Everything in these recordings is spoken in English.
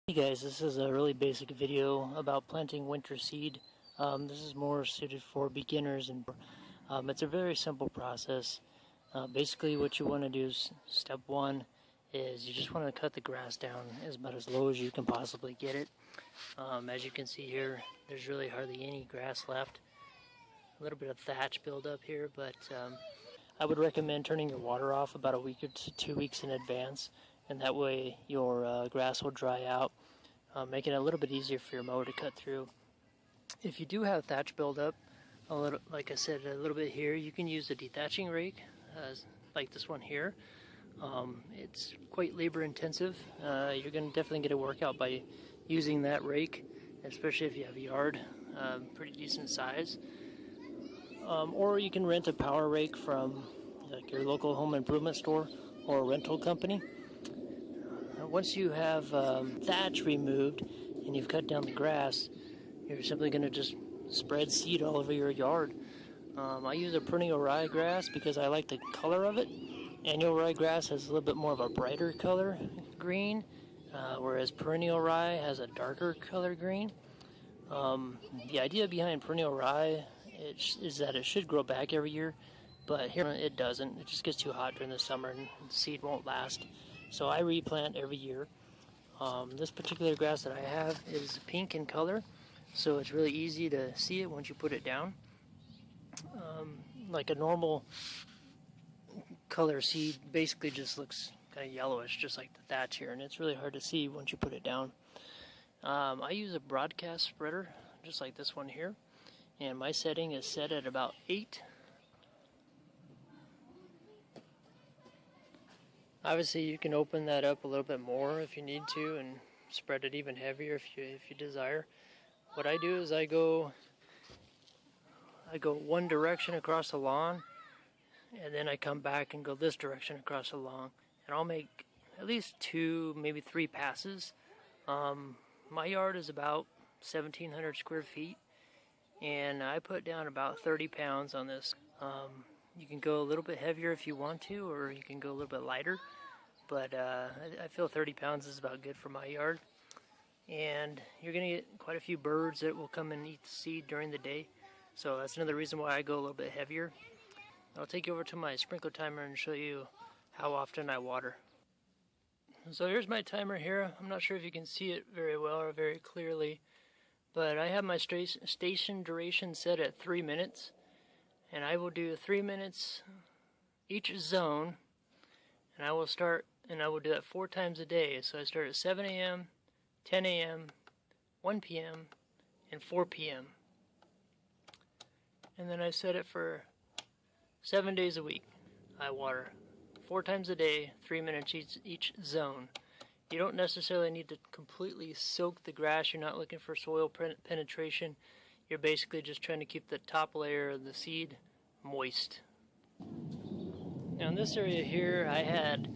Hey guys, this is a really basic video about planting winter seed. This is more suited for beginners, and it's a very simple process. Basically what you want to do is, step one is you just want to cut the grass down about as low as you can possibly get it. As you can see here, there's really hardly any grass left. A little bit of thatch buildup here, but I would recommend turning your water off about a week or 2 weeks in advance, and that way your grass will dry out, making it a little bit easier for your mower to cut through. If you do have thatch buildup, a little, like I said, a little bit here, you can use a dethatching rake, like this one here. It's quite labor intensive. You're going to definitely get a workout by using that rake, especially if you have a yard pretty decent size. Or you can rent a power rake from like your local home improvement store or a rental company. Once you have thatch removed and you've cut down the grass, you're simply going to just spread seed all over your yard. I use a perennial ryegrass because I like the color of it. Annual ryegrass has a little bit more of a brighter color green, whereas perennial rye has a darker color green. The idea behind perennial rye is that it should grow back every year, but here it doesn't. It just gets too hot during the summer and the seed won't last. So I replant every year. This particular grass that I have is pink in color, so it's really easy to see it once you put it down. Like a normal color seed basically just looks kind of yellowish, just like the thatch here, and it's really hard to see once you put it down. I use a broadcast spreader, just like this one here, and my setting is set at about 8. Obviously you can open that up a little bit more if you need to and spread it even heavier if you desire. What I do is I go one direction across the lawn, and then I come back and go this direction across the lawn, and I'll make at least 2, maybe 3 passes. My yard is about 1,700 square feet, and I put down about 30 pounds on this. You can go a little bit heavier if you want to, or you can go a little bit lighter, but I feel 30 pounds is about good for my yard. And you're going to get quite a few birds that will come and eat the seed during the day, so that's another reason why I go a little bit heavier. I'll take you over to my sprinkler timer and show you how often I water. So here's my timer here. I'm not sure if you can see it very well or very clearly, but I have my station duration set at 3 minutes. And I will do 3 minutes each zone, and I will do that 4 times a day. So I start at 7 a.m., 10 a.m., 1 p.m., and 4 p.m. And then I set it for 7 days a week. I water 4 times a day, 3 minutes each zone. You don't necessarily need to completely soak the grass. You're not looking for soil penetration. You're basically just trying to keep the top layer of the seed moist. Now in this area here, I had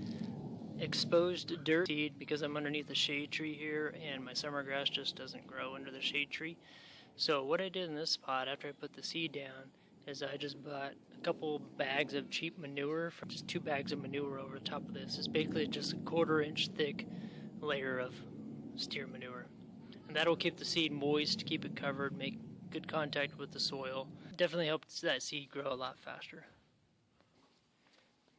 exposed dirt seed because I'm underneath the shade tree here, and my summer grass just doesn't grow under the shade tree. So what I did in this spot after I put the seed down is I just bought a couple bags of cheap manure, just 2 bags of manure over the top of this. It's basically just a 1/4 inch thick layer of steer manure. And that'll keep the seed moist, keep it covered, make good contact with the soil. Definitely helps that seed grow a lot faster.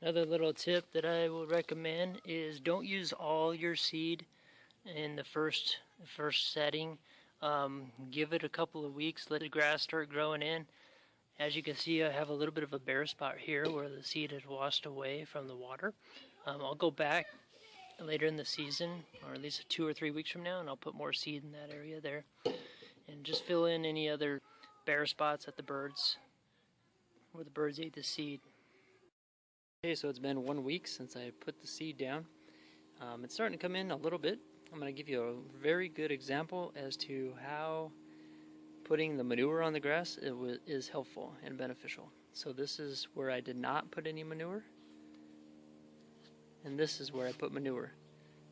Another little tip that I would recommend is don't use all your seed in the first setting. Give it a couple of weeks, let the grass start growing in. As you can see, I have a little bit of a bare spot here where the seed had washed away from the water. I'll go back later in the season, or at least 2 or 3 weeks from now, and I'll put more seed in that area there. And just fill in any other bare spots where the birds ate the seed. Okay, so it's been 1 week since I put the seed down. It's starting to come in a little bit. I'm going to give you a very good example as to how putting the manure on the grass is helpful and beneficial. So this is where I did not put any manure, and this is where I put manure.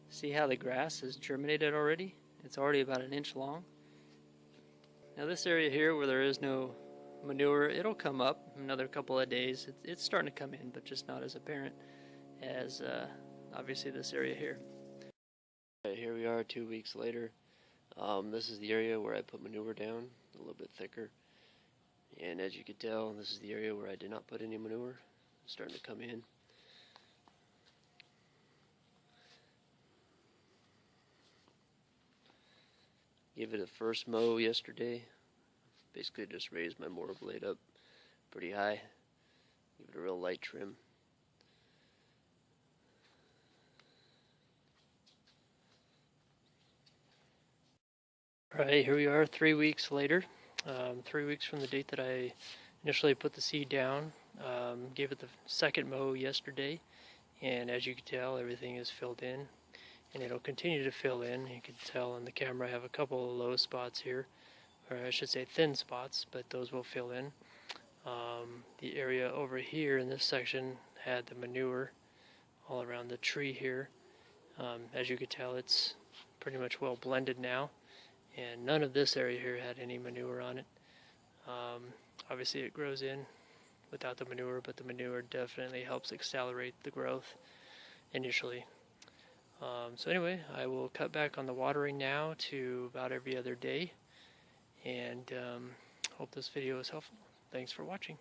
See how the grass is germinated already? It's already about 1 inch long. Now this area here where there is no manure, it'll come up another couple of days. It's starting to come in, but just not as apparent as obviously this area here. Alright, here we are 2 weeks later. This is the area where I put manure down, a little bit thicker. And as you can tell, this is the area where I did not put any manure. It's starting to come in. Gave it a first mow yesterday. Basically just raised my mower blade up pretty high. Give it a real light trim. Alright, here we are 3 weeks later. 3 weeks from the date that I initially put the seed down. Gave it the second mow yesterday, and as you can tell, everything is filled in, and it'll continue to fill in. You can tell on the camera I have a couple of low spots here, or I should say thin spots, but those will fill in. The area over here in this section had the manure all around the tree here. As you can tell, it's pretty much well blended now, and none of this area here had any manure on it. Obviously it grows in without the manure, but the manure definitely helps accelerate the growth initially. So anyway, I will cut back on the watering now to about every other day, and hope this video is helpful. Thanks for watching.